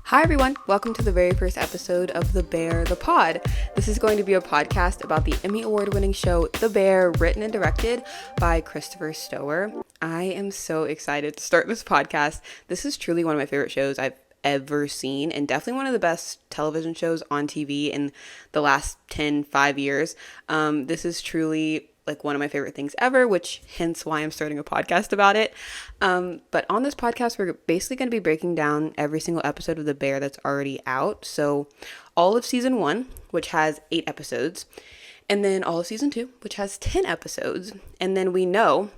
Hi everyone, welcome to the very first episode of The Bear, the pod. This is going to be a podcast about the Emmy award-winning show The Bear, written and directed by Christopher Stower. I am so excited to start this podcast. This is truly one of my favorite shows I've ever seen, and definitely one of the best television shows on TV in the last 5 years. This is truly like one of my favorite things ever, which hence why I'm starting a podcast about it. But on this podcast, we're basically going to be breaking down every single episode of The Bear that's already out. So all of season 1, which has 8 episodes, and then all of season 2, which has 10 episodes. And then we know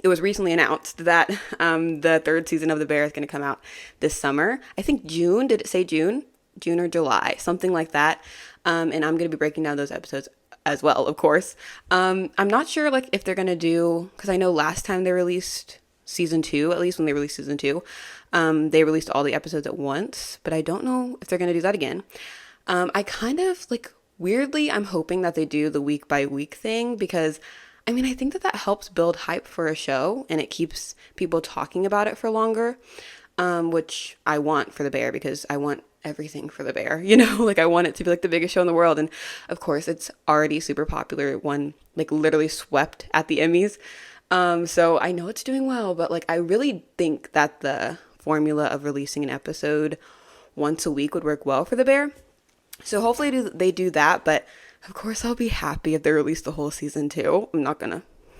it was recently announced that the third season of The Bear is going to come out this summer. I think June. Did it say June? June or July, something like that. And I'm going to be breaking down those episodes as well, of course. I'm not sure like if they're going to do, because I know last time they released season 2, at least when they released season 2, they released all the episodes at once, but I don't know if they're going to do that again. I kind of like, weirdly, I'm hoping that they do the week by week thing, because I mean, I think that helps build hype for a show and it keeps people talking about it for longer, which I want for The Bear, because I want everything for The Bear, you know, like I want it to be like the biggest show in the world. And of course it's already super popular. It won, like literally swept at the Emmys. So I know it's doing well, but like I really think that the formula of releasing an episode once a week would work well for The Bear. So hopefully they do that, but of course I'll be happy if they release the whole season too.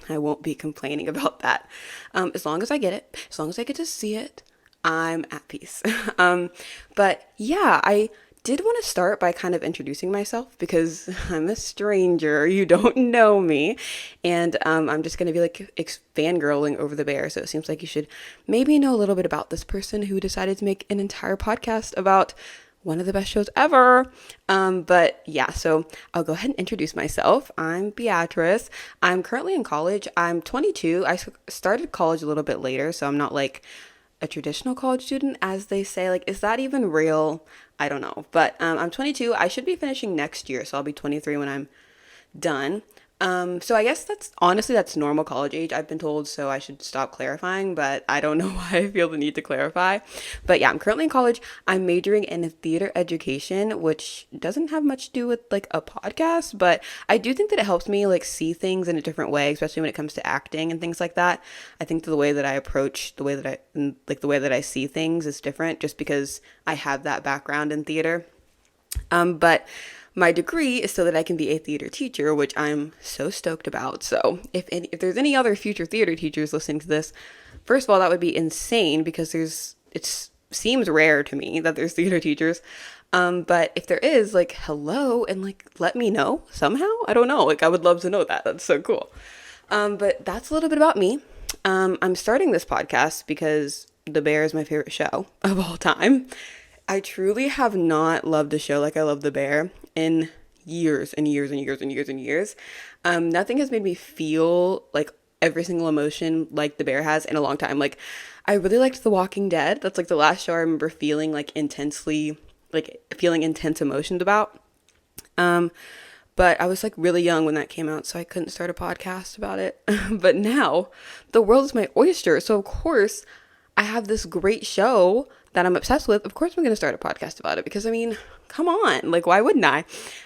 I won't be complaining about that. As long as I get it, as long as I get to see it, I'm at peace. But yeah, I did want to start by kind of introducing myself, because I'm a stranger, you don't know me, and I'm just going to be like fangirling over The Bear, so it seems like you should maybe know a little bit about this person who decided to make an entire podcast about one of the best shows ever. But yeah, so I'll go ahead and introduce myself. I'm Beatrice. I'm currently in college. I'm 22. I started college a little bit later, so I'm not like a traditional college student, as they say. Like, is that even real? I don't know. But I'm 22. I should be finishing next year, so I'll be 23 when I'm done. So I guess that's normal college age, I've been told, so I should stop clarifying, but I don't know why I feel the need to clarify. But yeah, I'm currently in college. I'm majoring in theater education, which doesn't have much to do with like a podcast, but I do think that it helps me like see things in a different way, especially when it comes to acting and things like that. I think the way that I approach, the way that I see things is different, just because I have that background in theater. But my degree is so that I can be a theater teacher, which I'm so stoked about. So if there's any other future theater teachers listening to this, first of all, that would be insane, because it seems rare to me that there's theater teachers. But if there is, like, hello, and like, let me know somehow. I don't know. Like, I would love to know that. That's so cool. But that's a little bit about me. I'm starting this podcast because The Bear is my favorite show of all time. I truly have not loved a show like I love The Bear in years and years and years and years and years. Nothing has made me feel like every single emotion like The Bear has in a long time. Like, I really liked The Walking Dead. That's like the last show I remember feeling like intensely, like feeling intense emotions about. But I was like really young when that came out, so I couldn't start a podcast about it. But now the world is my oyster. So of course I have this great show that I'm obsessed with. Of course I'm going to start a podcast about it, because I mean, come on, like, why wouldn't I?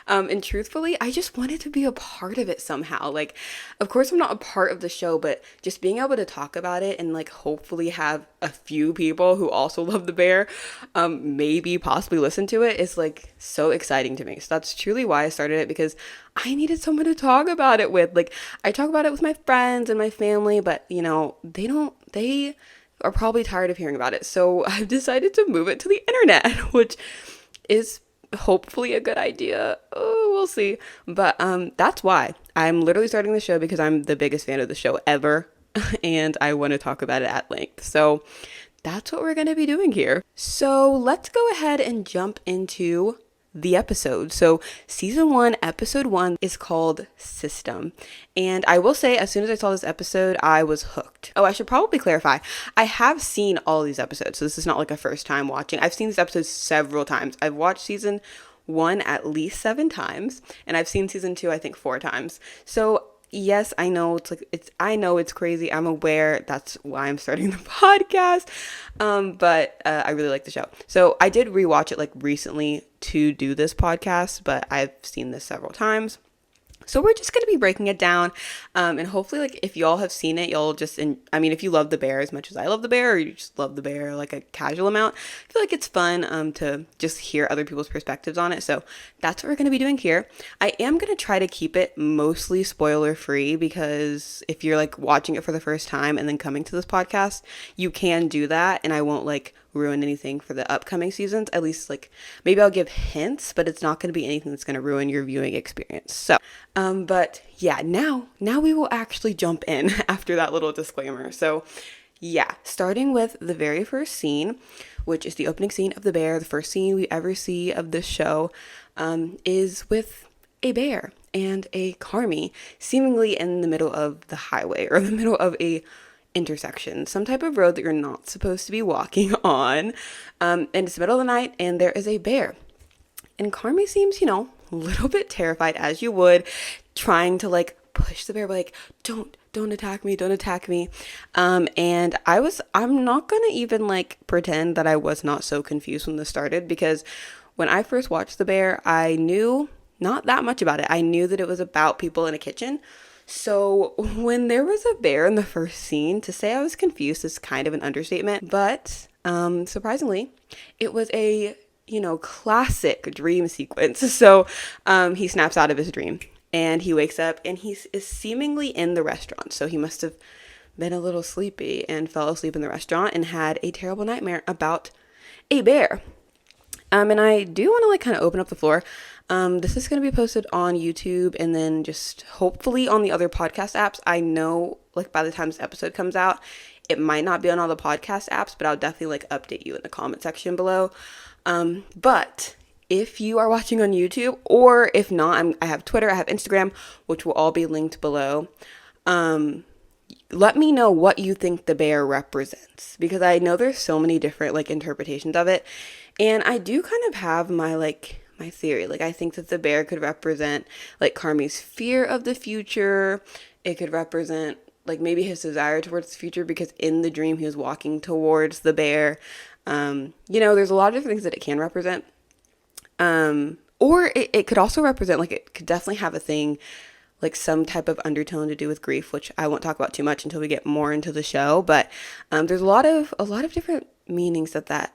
And truthfully, I just wanted to be a part of it somehow. Like, of course I'm not a part of the show, but just being able to talk about it and like hopefully have a few people who also love The Bear, maybe possibly listen to it, is like so exciting to me. So that's truly why I started it, because I needed someone to talk about it with. Like, I talk about it with my friends and my family, but you know, they are probably tired of hearing about it. So I've decided to move it to the internet, which is hopefully a good idea. Oh, we'll see. But that's why I'm literally starting the show, because I'm the biggest fan of the show ever, and I want to talk about it at length. So that's what we're going to be doing here. So let's go ahead and jump into the episode. So season 1, episode 1 is called System. And I will say, as soon as I saw this episode, I was hooked. Oh, I should probably clarify. I have seen all these episodes, so this is not like a first time watching. I've seen these episodes several times. I've watched season 1 at least 7 times, and I've seen season 2, I think 4 times. So yes, I know I know it's crazy. I'm aware. That's why I'm starting the podcast. But I really like the show. So I did rewatch it like recently to do this podcast, but I've seen this several times. So we're just going to be breaking it down. And hopefully, like, if y'all have seen it, y'all just, I mean, if you love The Bear as much as I love The Bear, or you just love The Bear, like a casual amount, I feel like it's fun to just hear other people's perspectives on it. So that's what we're going to be doing here. I am going to try to keep it mostly spoiler free, because if you're like watching it for the first time and then coming to this podcast, you can do that. And I won't like ruin anything for the upcoming seasons. At least, like, maybe I'll give hints, but it's not going to be anything that's going to ruin your viewing experience. So but yeah, now we will actually jump in after that little disclaimer. So yeah, starting with the very first scene, which is the opening scene of The Bear. The first scene we ever see of this show is with a bear and a Carmy seemingly in the middle of the highway, or the middle of a intersection, some type of road that you're not supposed to be walking on. And it's the middle of the night, and there is a bear. And Carmy seems, a little bit terrified, as you would, trying to like push the bear, like, don't attack me, don't attack me. And I'm not gonna even like pretend that I was not so confused when this started, because when I first watched The Bear, I knew not that much about it. I knew that it was about people in a kitchen. So when there was a bear in the first scene, to say I was confused is kind of an understatement. But surprisingly, it was a classic dream sequence. So he snaps out of his dream and he wakes up and he is seemingly in the restaurant. So he must have been a little sleepy and fell asleep in the restaurant and had a terrible nightmare about a bear. And I do want to like kind of open up the floor. This is going to be posted on YouTube and then just hopefully on the other podcast apps. I know like by the time this episode comes out, it might not be on all the podcast apps, but I'll definitely like update you in the comment section below. But if you are watching on YouTube, or if not, I have Twitter, I have Instagram, which will all be linked below. Let me know what you think the bear represents, because I know there's so many different like interpretations of it. And I do kind of have my theory. Like, I think that the bear could represent like Carmy's fear of the future. It could represent like maybe his desire towards the future, because in the dream he was walking towards the bear. There's a lot of different things that it can represent. Or it could also represent, like, it could definitely have a thing, like some type of undertone to do with grief, which I won't talk about too much until we get more into the show. But there's a lot of different meanings that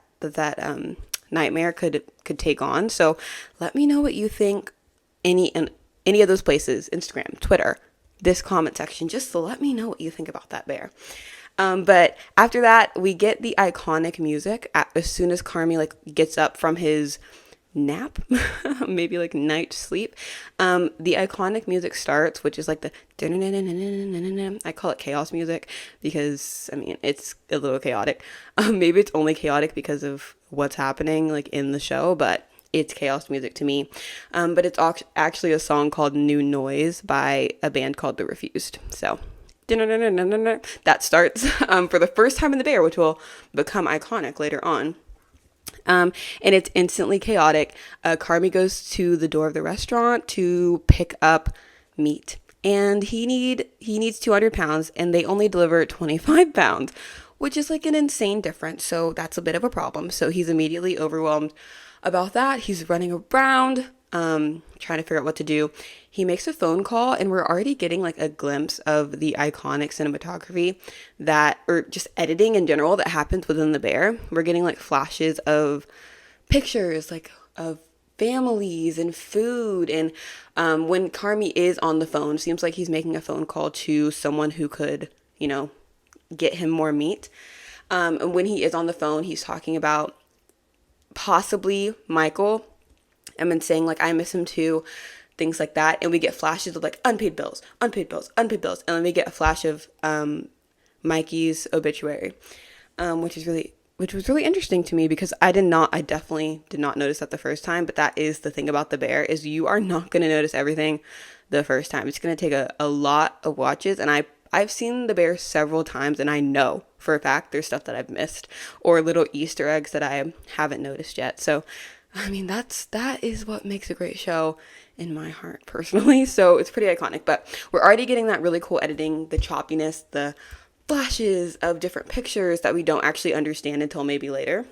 nightmare could take on. So let me know what you think. Any of those places, Instagram, Twitter, this comment section, just to let me know what you think about that bear. But after that, we get the iconic music as soon as Carmy like gets up from his nap, maybe like night sleep. The iconic music starts, which is like the I call it chaos music, because I mean it's a little chaotic. Maybe it's only chaotic because of what's happening like in the show, but it's chaos music to me. But it's actually a song called New Noise by a band called The Refused. So that starts for the first time in The Bear, which will become iconic later on. And it's instantly chaotic. Carmy goes to the door of the restaurant to pick up meat, and he needs 200 pounds, and they only deliver 25 pounds, which is like an insane difference. So that's a bit of a problem. So he's immediately overwhelmed about that. He's running around, trying to figure out what to do. He makes a phone call, and we're already getting like a glimpse of the iconic cinematography or just editing in general that happens within The Bear. We're getting like flashes of pictures like of families and food. And when Carmy is on the phone, it seems like he's making a phone call to someone who could, get him more meat. And when he is on the phone, he's talking about possibly Michael, and then saying like, I miss him too, things like that. And we get flashes of like unpaid bills. And then we get a flash of Mikey's obituary, which was really interesting to me, because I definitely did not notice that the first time. But that is the thing about The Bear, is you are not going to notice everything the first time. It's going to take a lot of watches. And I've seen The Bear several times, and I know for a fact there's stuff that I've missed, or little Easter eggs that I haven't noticed yet. So I mean, that is what makes a great show in my heart personally. So it's pretty iconic, but we're already getting that really cool editing, the choppiness, the flashes of different pictures that we don't actually understand until maybe later.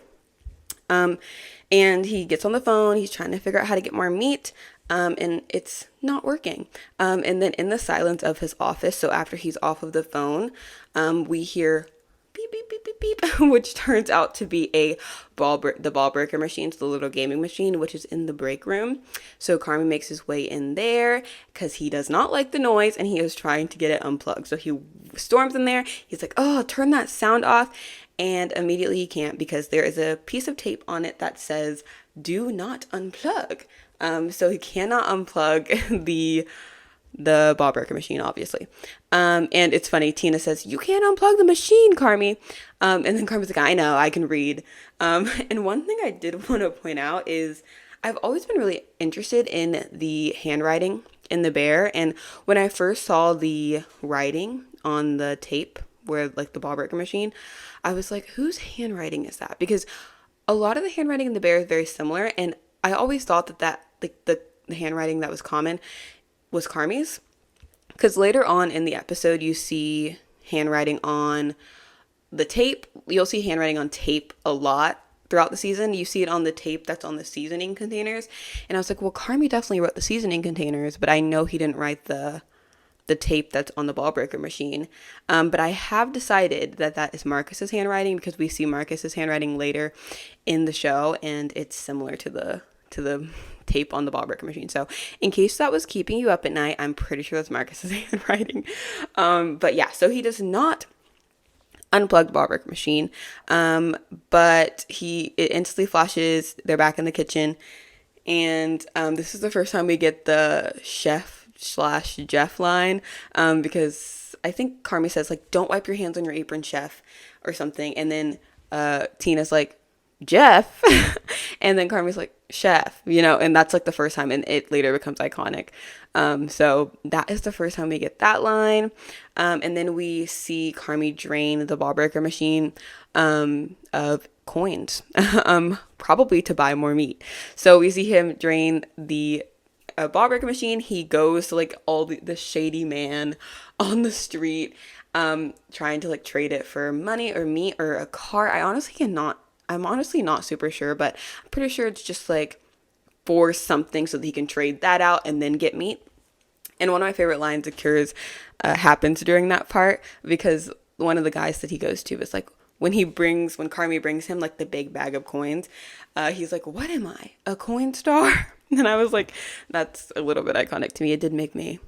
Um, and he gets on the phone. He's trying to figure out how to get more meat. And it's not working. And then in the silence of his office, so after he's off of the phone, we hear beep, beep, beep, beep, beep, which turns out to be the ball breaker machine, so the little gaming machine, which is in the break room. So Carmi makes his way in there because he does not like the noise and he is trying to get it unplugged. So he storms in there. He's like, oh, turn that sound off. And immediately he can't because there is a piece of tape on it that says, do not unplug. So he cannot unplug the ball breaker machine, obviously. And it's funny, Tina says, you can't unplug the machine, Carmi. And then Carmi's like, I know, I can read. And one thing I did want to point out is I've always been really interested in the handwriting in the bear. And when I first saw the writing on the tape where like the ball breaker machine, I was like, whose handwriting is that? Because a lot of the handwriting in the bear is very similar. And I always thought that like the handwriting that was common was Carmi's. Because later on in the episode, you see handwriting on the tape. You'll see handwriting on tape a lot throughout the season. You see it on the tape that's on the seasoning containers. And I was like, well, Carmi definitely wrote the seasoning containers, but I know he didn't write the tape that's on the ball breaker machine. But I have decided that is Marcus's handwriting because we see Marcus's handwriting later in the show and it's similar to the tape on the ball breaker machine. So in case that was keeping you up at night, I'm pretty sure that's Marcus's handwriting. But yeah, so he does not unplug the ball breaker machine. But it instantly flashes. They're back in the kitchen. And this is the first time we get the chef/Jeff line, because I think Carmi says like, don't wipe your hands on your apron, chef, or something. And then Tina's like, Jeff. And then Carmi's like, chef, and that's like the first time, and it later becomes iconic. So that is the first time we get that line. And then we see Carmi drain the ball breaker machine of coins, probably to buy more meat. So we see him drain the ball breaker machine. He goes to like all the shady man on the street, trying to like trade it for money or meat or a car. I'm honestly not super sure, but I'm pretty sure it's just like for something so that he can trade that out and then get meat. And one of my favorite lines occurs, happens during that part, because one of the guys that he goes to is like, when Carmi brings him like the big bag of coins, he's like, what am I, a coin star? And I was like, that's a little bit iconic to me. It did make me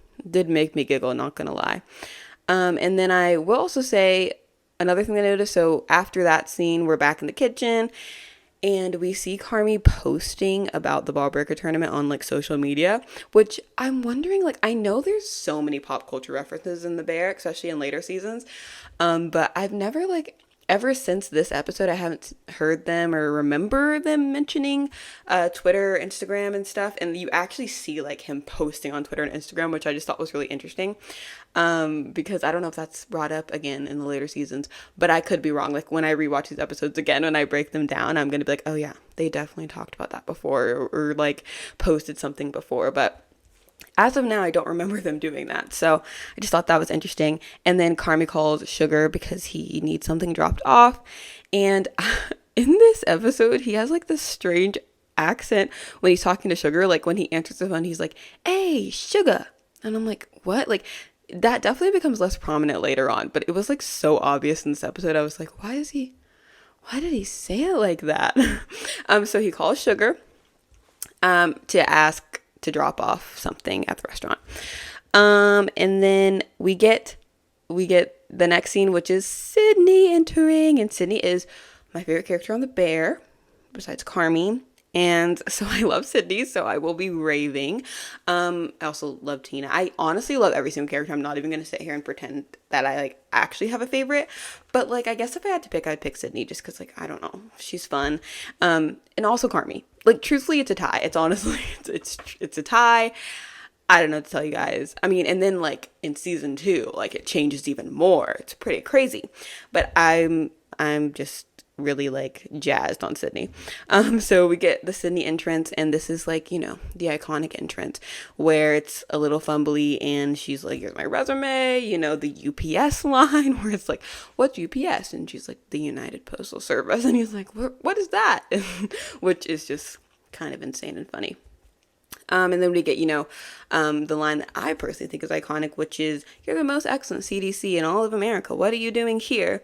giggle, not gonna lie. And then I will also say another thing that I noticed. So after that scene, we're back in the kitchen and we see Carmi posting about the ball breaker tournament on like social media, which I'm wondering, like, I know there's so many pop culture references in The Bear, especially in later seasons. But I've never ever since this episode, I haven't heard them or remember them mentioning Twitter, Instagram and stuff. And you actually see like him posting on Twitter and Instagram, which I just thought was really interesting. Because I don't know if that's brought up again in the later seasons, but I could be wrong. Like when I rewatch these episodes again, when I break them down, I'm going to be like, oh yeah, they definitely talked about that before or like posted something before. But as of now, I don't remember them doing that. So I just thought that was interesting. And then Carmi calls Sugar because he needs something dropped off. And in this episode, he has like this strange accent when he's talking to Sugar. Like when he answers the phone, he's like, hey, Sugar. And I'm like, what? Like that definitely becomes less prominent later on. But it was like so obvious in this episode. I was like, why did he say it like that? So he calls Sugar to ask to drop off something at the restaurant. And then we get the next scene, which is Sydney entering, and Sydney is my favorite character on The Bear, besides Carmi. And so I love Sydney, so I will be raving. I also love Tina. I honestly love every single character. I'm not even going to sit here and pretend that I like actually have a favorite. But like, I guess if I had to pick, I'd pick Sydney just because like, I don't know, she's fun. And also Carmi. Like, truthfully, it's a tie. It's honestly, it's a tie. I don't know what to tell you guys. I mean, and then like in season 2, like it changes even more. It's pretty crazy. But I'm just really like jazzed on Sydney. So we get the Sydney entrance, and this is like, you know, the iconic entrance where it's a little fumbly and she's like, here's my resume, you know, the UPS line where it's like, what's UPS? And she's like, the United Postal Service. And he's like, what is that? Which is just kind of insane and funny. And then we get, you know, the line that I personally think is iconic, which is, you're the most excellent CDC in all of America. What are you doing here?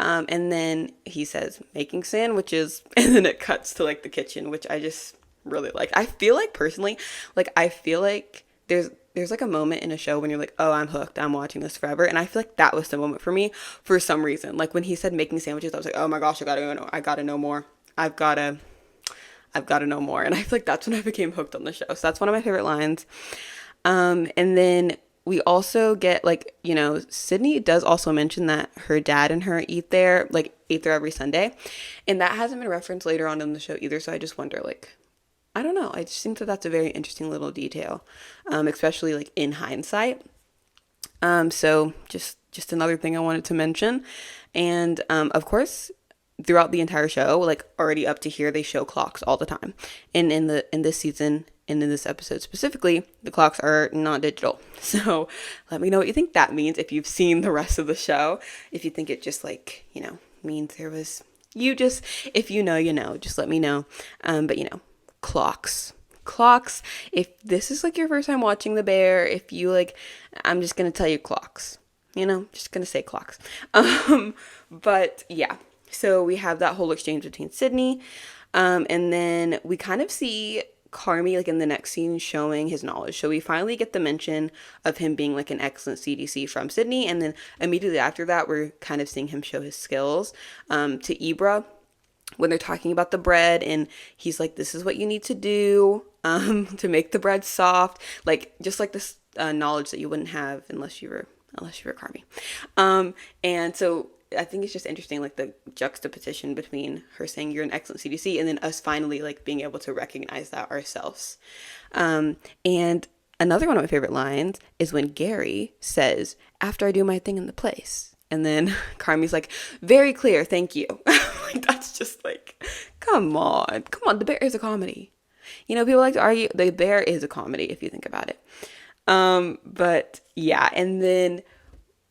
And then he says, making sandwiches. And then it cuts to like the kitchen, which I just really like. I feel like personally, like, I feel like there's like a moment in a show when you're like, oh, I'm hooked, I'm watching this forever. And I feel like that was the moment for me for some reason. Like when he said making sandwiches, I was like, oh my gosh, I gotta know more. I've got to know more. And I feel like that's when I became hooked on the show. So that's one of my favorite lines. And then we also get, like, you know, Sydney does also mention that her dad and her eat there every Sunday. And that hasn't been referenced later on in the show either. So I just wonder, like, I don't know. I just think that that's a very interesting little detail, especially like in hindsight. So just another thing I wanted to mention. And of course, throughout the entire show, like already up to here, they show clocks all the time. And in this season and in this episode specifically, the clocks are not digital. So let me know what you think that means if you've seen the rest of the show. If you think it just, like, you know, means there was, if you know, you know, just let me know. But you know, clocks, if this is like your first time watching The Bear, if you like, I'm just going to tell you clocks, you know, just going to say clocks. But yeah. So we have that whole exchange between Sydney, and then we kind of see Carmy, like, in the next scene showing his knowledge. So we finally get the mention of him being like an excellent CDC from Sydney, and then immediately after that, we're kind of seeing him show his skills to Ibra when they're talking about the bread, and he's like, this is what you need to do to make the bread soft, like just like this knowledge that you wouldn't have unless you were Carmy. And so I think it's just interesting, like, the juxtaposition between her saying you're an excellent CDC and then us finally, like, being able to recognize that ourselves. And another one of my favorite lines is when Gary says, after I do my thing in the place. And then Carmy's like, very clear, thank you. Like, that's just like, come on. The Bear is a comedy. You know, people like to argue The Bear is a comedy if you think about it. But yeah, and then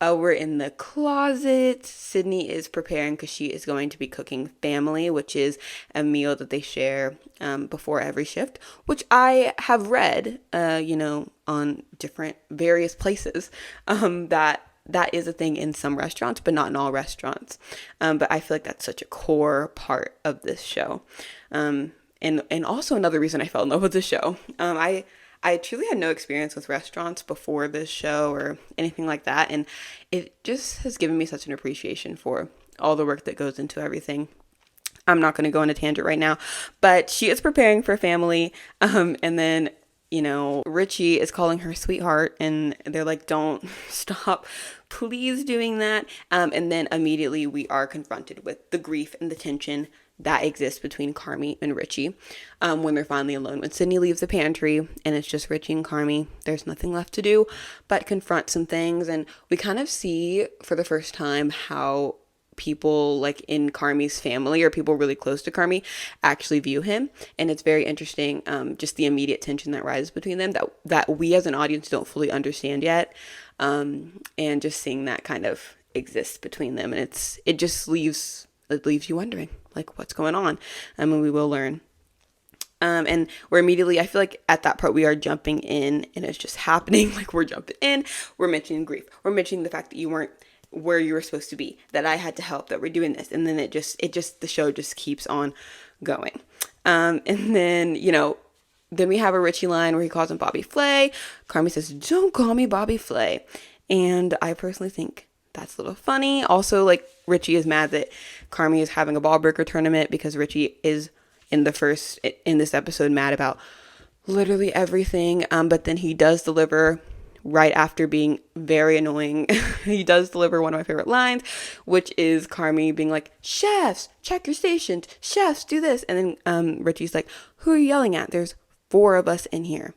we're in the closet. Sydney is preparing because she is going to be cooking family, which is a meal that they share before every shift, which I have read, you know, on various places, that is a thing in some restaurants, but not in all restaurants. But I feel like that's such a core part of this show. And also another reason I fell in love with the show. I truly had no experience with restaurants before this show or anything like that. And it just has given me such an appreciation for all the work that goes into everything. I'm not going to go on a tangent right now, but she is preparing for family. And then, you know, Richie is calling her sweetheart, and they're like, don't stop, please doing that. And then immediately we are confronted with the grief and the tension that exists between Carmy and Richie when they're finally alone. When Sydney leaves the pantry and it's just Richie and Carmy, there's nothing left to do but confront some things. And we kind of see for the first time how people like in Carmy's family or people really close to Carmy actually view him. And it's very interesting, just the immediate tension that rises between them that we as an audience don't fully understand yet. And just seeing that kind of exist between them. And it just leaves you wondering, like, what's going on? And we will learn. And we're immediately, I feel like at that part we are jumping in and it's just happening. Like, we're jumping in, we're mentioning grief, we're mentioning the fact that you weren't where you were supposed to be, that I had to help, that we're doing this. And then the show just keeps on going. And then, you know, then we have a Richie line where he calls him Bobby Flay. Carmy says, don't call me Bobby Flay. And I personally think that's a little funny. Also, like, Richie is mad that Carmy is having a ball breaker tournament because Richie is in this episode mad about literally everything. But then he does deliver right after being very annoying. He does deliver one of my favorite lines, which is Carmy being like, chefs, check your stations. Chefs, do this. And then Richie's like, who are you yelling at? There's 4 of us in here.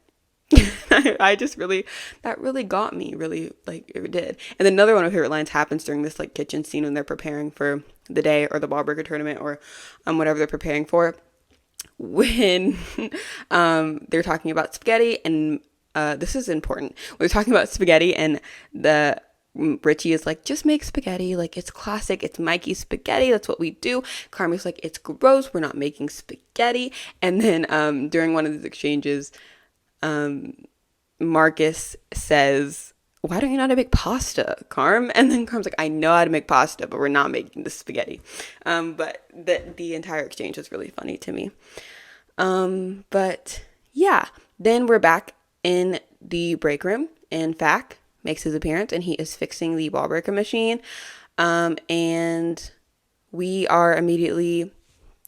I just really, that really got me, really, like, it did. And then another one of my favorite lines happens during this, like, kitchen scene when they're preparing for the day or the ball burger tournament or whatever they're preparing for, when they're talking about spaghetti. And this is important. We're talking about spaghetti, and the Richie is like, just make spaghetti. Like, it's classic. It's Mikey's spaghetti. That's what we do. Carmi's like, it's gross. We're not making spaghetti. And then during one of these exchanges, Marcus says, why don't you know how to make pasta, Carm? And then Carm's like, I know how to make pasta, but we're not making the spaghetti. But the entire exchange was really funny to me. But yeah, then we're back in the break room, and Fack makes his appearance, and he is fixing the ball breaker machine. And we are immediately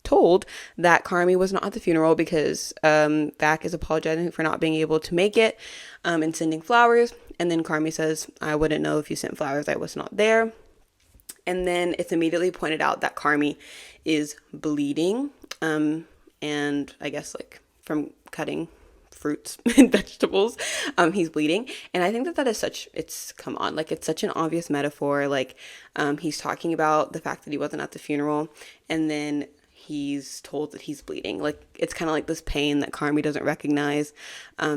told that Carmi was not at the funeral because Fack is apologizing for not being able to make it, and sending flowers. And then Carmi says, I wouldn't know if you sent flowers. I was not there. And then it's immediately pointed out that Carmi is bleeding, and I guess, like, from cutting fruits and vegetables, he's bleeding. And I think that is it's such an obvious metaphor. Like, he's talking about the fact that he wasn't at the funeral, and then he's told that he's bleeding. Like, it's kind of like this pain that Carmi doesn't recognize,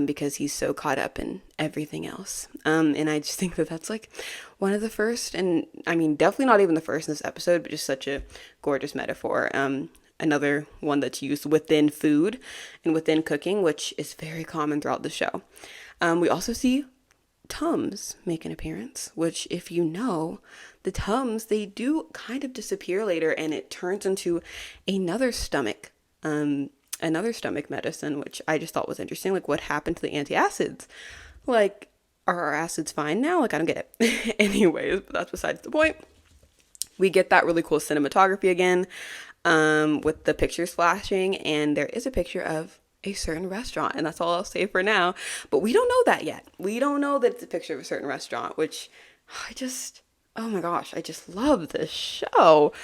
because he's so caught up in everything else. And I just think that that's, like, one of the first, and I mean, definitely not even the first in this episode, but just such a gorgeous metaphor. Another one that's used within food and within cooking, which is very common throughout the show. We also see Tums make an appearance, which, if you know, the Tums, they do kind of disappear later, and it turns into another stomach medicine, which I just thought was interesting. Like, what happened to the antacids? Like, are our acids fine now? Like, I don't get it. Anyways, but that's besides the point. We get that really cool cinematography again, with the pictures flashing, and there is a picture of a certain restaurant, and that's all I'll say for now. But we don't know that yet. We don't know that it's a picture of a certain restaurant, which oh my gosh, I just love this show.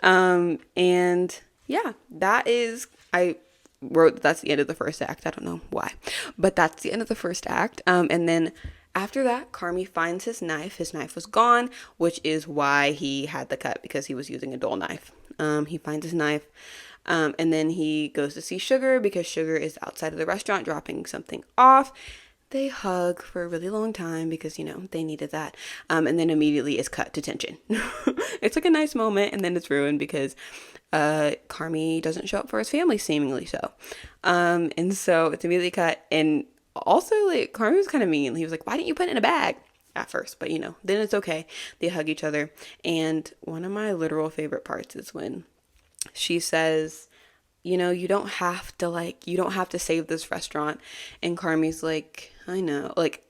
And yeah, I wrote that's the end of the first act. I don't know why, but that's the end of the first act. And then after that, Carmi finds his knife. His knife was gone, which is why he had the cut, because he was using a dull knife. He finds his knife, and then he goes to see Sugar, because Sugar is outside of the restaurant dropping something off. They hug for a really long time because, they needed that. And then immediately is cut to tension. It's like a nice moment, and then it's ruined because Carmi doesn't show up for his family, seemingly so. And so it's immediately cut. And also, like, Carmi was kind of mean. He was like, why didn't you put it in a bag? At first, but then it's okay. They hug each other. And one of my literal favorite parts is when she says, you don't have to save this restaurant. And Carmi's like, I know, like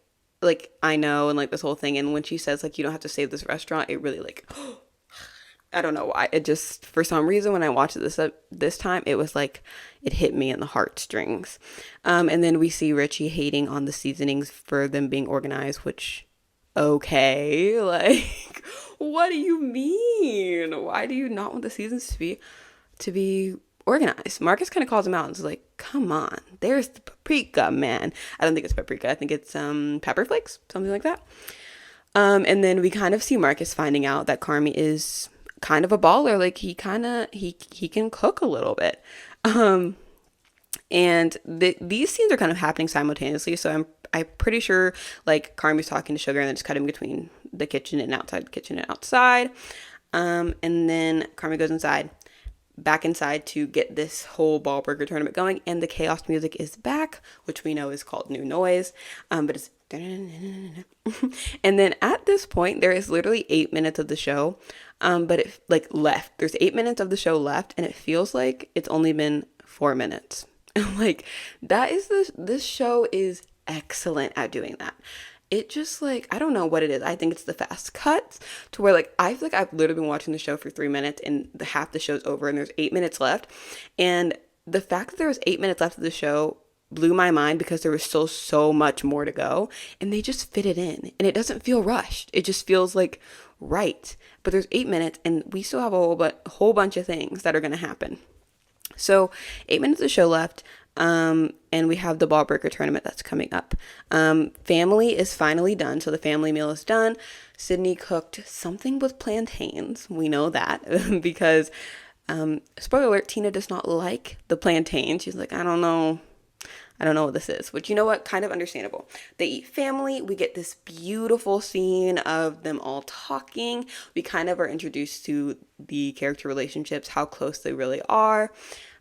I know, and like this whole thing. And when she says, like, you don't have to save this restaurant, it really, like, I don't know why. It just, for some reason, when I watched it this time, it was like, it hit me in the heartstrings. And then we see Richie hating on the seasonings for them being organized, which, okay, like, what do you mean? Why do you not want the seasons to be organized? Marcus kind of calls him out and is like, come on, there's the paprika, man. I don't think it's paprika. I think it's pepper flakes, something like that. And then we kind of see Marcus finding out that Carmi is kind of a baller. Like, he can cook a little bit. And these scenes are kind of happening simultaneously. So I'm pretty sure, like, Carmi's talking to Sugar and then just cutting between the kitchen and outside. And then Carmi goes back inside to get this whole ball burger tournament going. And the chaos music is back, which we know is called New Noise. But it's and then at this point, there is literally 8 minutes of the show. But it, like, left. There's 8 minutes of the show left, and it feels like it's only been 4 minutes. Like, that is this show is excellent at doing that. It just, like, I don't know what it is. I think it's the fast cuts to where, like, I feel like I've literally been watching the show for 3 minutes and half the show's over and there's 8 minutes left. And the fact that there was 8 minutes left of the show blew my mind because there was still so much more to go, and they just fit it in, and it doesn't feel rushed. It just feels like right. But there's 8 minutes and we still have a whole bunch of things that are going to happen. So 8 minutes of the show left. And we have the ball breaker tournament that's coming up. Family is finally done. So the family meal is done. Sydney cooked something with plantains. We know that because, spoiler alert, Tina does not like the plantain. She's like, I don't know what this is, which, you know what, kind of understandable. They eat family. We get this beautiful scene of them all talking. We kind of are introduced to the character relationships, how close they really are.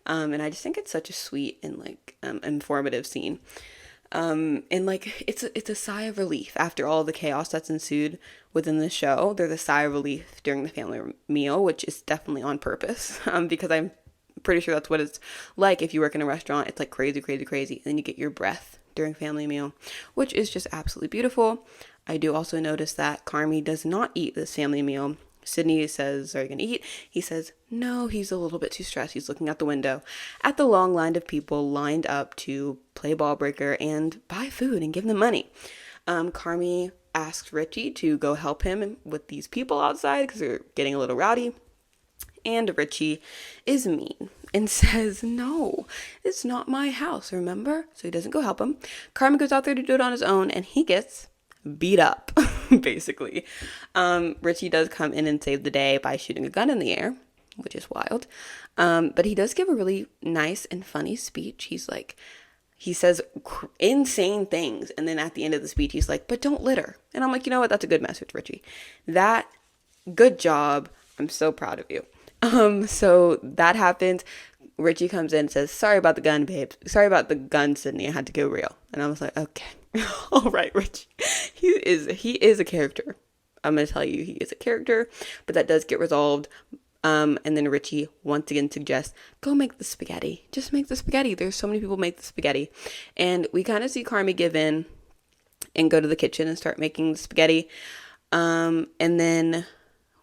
And I just think it's such a sweet and like informative scene. And like it's a sigh of relief after all the chaos that's ensued within the show. There's a sigh of relief during the family meal, which is definitely on purpose, because I'm pretty sure that's what it's like if you work in a restaurant. It's like crazy, crazy, crazy, and then you get your breath during family meal, which is just absolutely beautiful. I do also notice that Carmy does not eat this family meal. Sydney says, are you going to eat? He says, no, he's a little bit too stressed. He's looking out the window at the long line of people lined up to play ball breaker and buy food and give them money. Carmy asks Richie to go help him with these people outside because they're getting a little rowdy. And Richie is mean and says, no, it's not my house, remember? So he doesn't go help him. Carmy goes out there to do it on his own, and he gets beat up, basically. Richie does come in and save the day by shooting a gun in the air, which is wild. But he does give a really nice and funny speech. He says insane things. And then at the end of the speech, he's like, but don't litter. And I'm like, you know what? That's a good message, Richie. Good job. I'm so proud of you. So that happens. Richie comes in and says, sorry about the gun, babe. Sorry about the gun, Sydney. I had to go real. And I was like, okay. All right, Richie. He is a character. I'm going to tell you, he is a character, but that does get resolved. And then Richie once again suggests, go make the spaghetti. Just make the spaghetti. There's so many people make the spaghetti. And we kind of see Carmy give in and go to the kitchen and start making the spaghetti. And then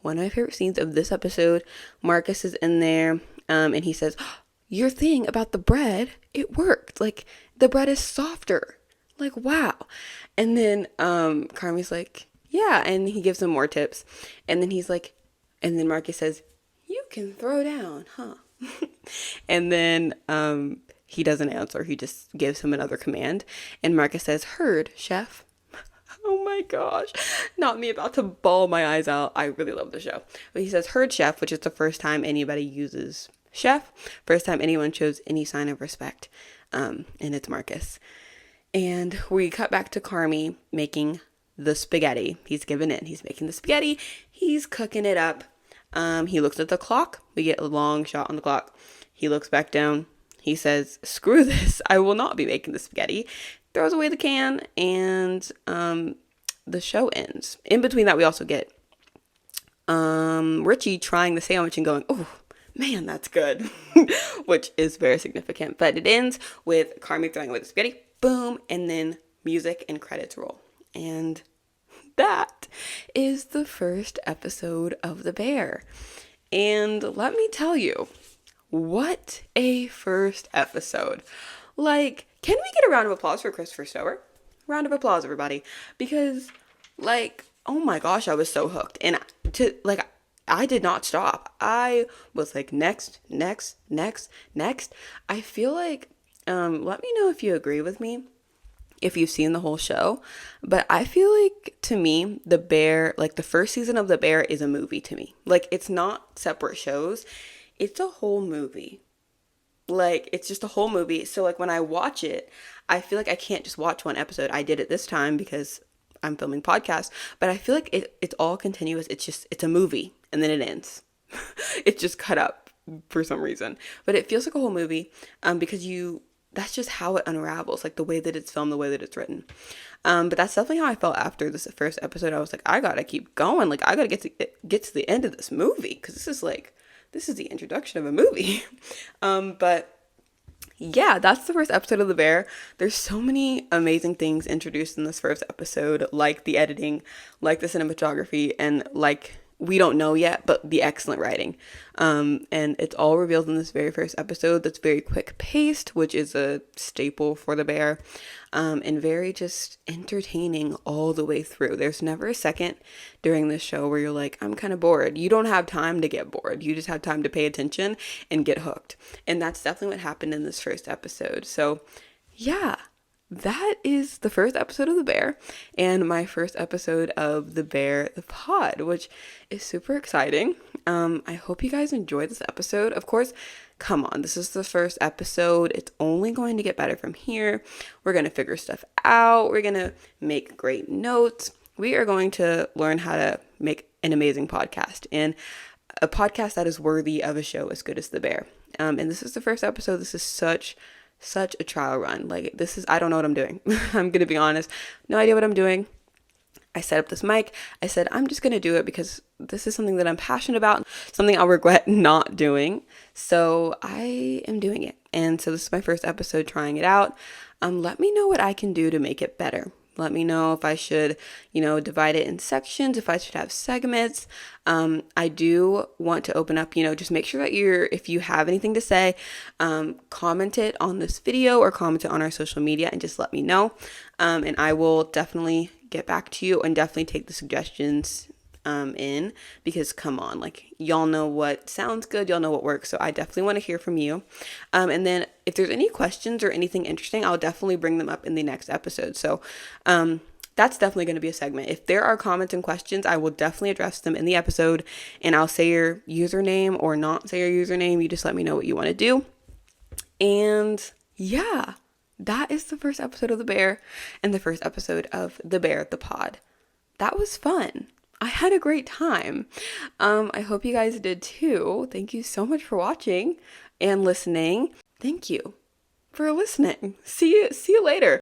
one of my favorite scenes of this episode, Marcus is in there, and he says, your thing about the bread, it worked. Like, the bread is softer. Like, wow. And then Carmy's like, yeah, and he gives him more tips. And then he's like, and then Marcus says, you can throw down, huh? And then he doesn't answer. He just gives him another command. And Marcus says, heard, chef. Oh my gosh, not me about to bawl my eyes out. I really love the show. But he says heard, chef, which is the first time anybody uses chef. First time anyone shows any sign of respect. And it's Marcus. And we cut back to Carmy making the spaghetti. He's given in. He's making the spaghetti. He's cooking it up. He looks at the clock. We get a long shot on the clock. He looks back down. He says, screw this. I will not be making the spaghetti. Throws away the can, and the show ends. In between that, we also get Richie trying the sandwich and going, oh, man, that's good, which is very significant. But it ends with Carmy throwing away the spaghetti, boom, and then music and credits roll. And that is the first episode of The Bear. And let me tell you, what a first episode. Like, can we get a round of applause for Christopher Stower? Round of applause, everybody. Because, like, oh my gosh, I was so hooked. And I did not stop. I was like, next. I feel like, let me know if you agree with me, if you've seen the whole show. But I feel like, to me, The Bear, like, the first season of The Bear is a movie to me. Like, it's not separate shows. It's a whole movie. Like, it's just a whole movie. So, like, when I watch it, I feel like I can't just watch one episode. I did it this time because I'm filming podcasts, but I feel like it's all continuous. It's a movie, and then it ends. It's just cut up for some reason, but it feels like a whole movie, because that's just how it unravels, like the way that it's filmed, the way that it's written. But that's definitely how I felt after this first episode. I was like, I gotta keep going. Like, I gotta get to the end of this movie, because this is the introduction of a movie. But yeah, that's the first episode of The Bear. There's so many amazing things introduced in this first episode, like the editing, like the cinematography, and like we don't know yet, but the excellent writing. And it's all revealed in this very first episode that's very quick paced, which is a staple for The Bear, and very just entertaining all the way through. There's never a second during this show where you're like, I'm kind of bored. You don't have time to get bored. You just have time to pay attention and get hooked. And that's definitely what happened in this first episode. So yeah, that is the first episode of The Bear and my first episode of The Bear, the pod, which is super exciting. I hope you guys enjoyed this episode. Of course, come on, this is the first episode. It's only going to get better from here. We're going to figure stuff out. We're going to make great notes. We are going to learn how to make an amazing podcast, and a podcast that is worthy of a show as good as The Bear. And this is the first episode. This is such a trial run. Like, I don't know what I'm doing. I'm gonna be honest, no idea what I'm doing. I set up this mic. I said, I'm just gonna do it because this is something that I'm passionate about, something I'll regret not doing. So I am doing it. And so this is my first episode trying it out. Let me know what I can do to make it better. Let me know if I should, divide it in sections, if I should have segments. I do want to open up, just make sure that if you have anything to say, comment it on this video or comment it on our social media and just let me know. And I will definitely get back to you and definitely take the suggestions in, because come on, like, y'all know what sounds good, y'all know what works, so I definitely want to hear from you. And then if there's any questions or anything interesting, I'll definitely bring them up in the next episode. So that's definitely going to be a segment. If there are comments and questions, I will definitely address them in the episode, and I'll say your username or not say your username. You just let me know what you want to do. And yeah, that is the first episode of The Bear and the first episode of The Bear, the pod. That was fun. I had a great time. I hope you guys did too. Thank you so much for watching and listening. Thank you for listening. See you later.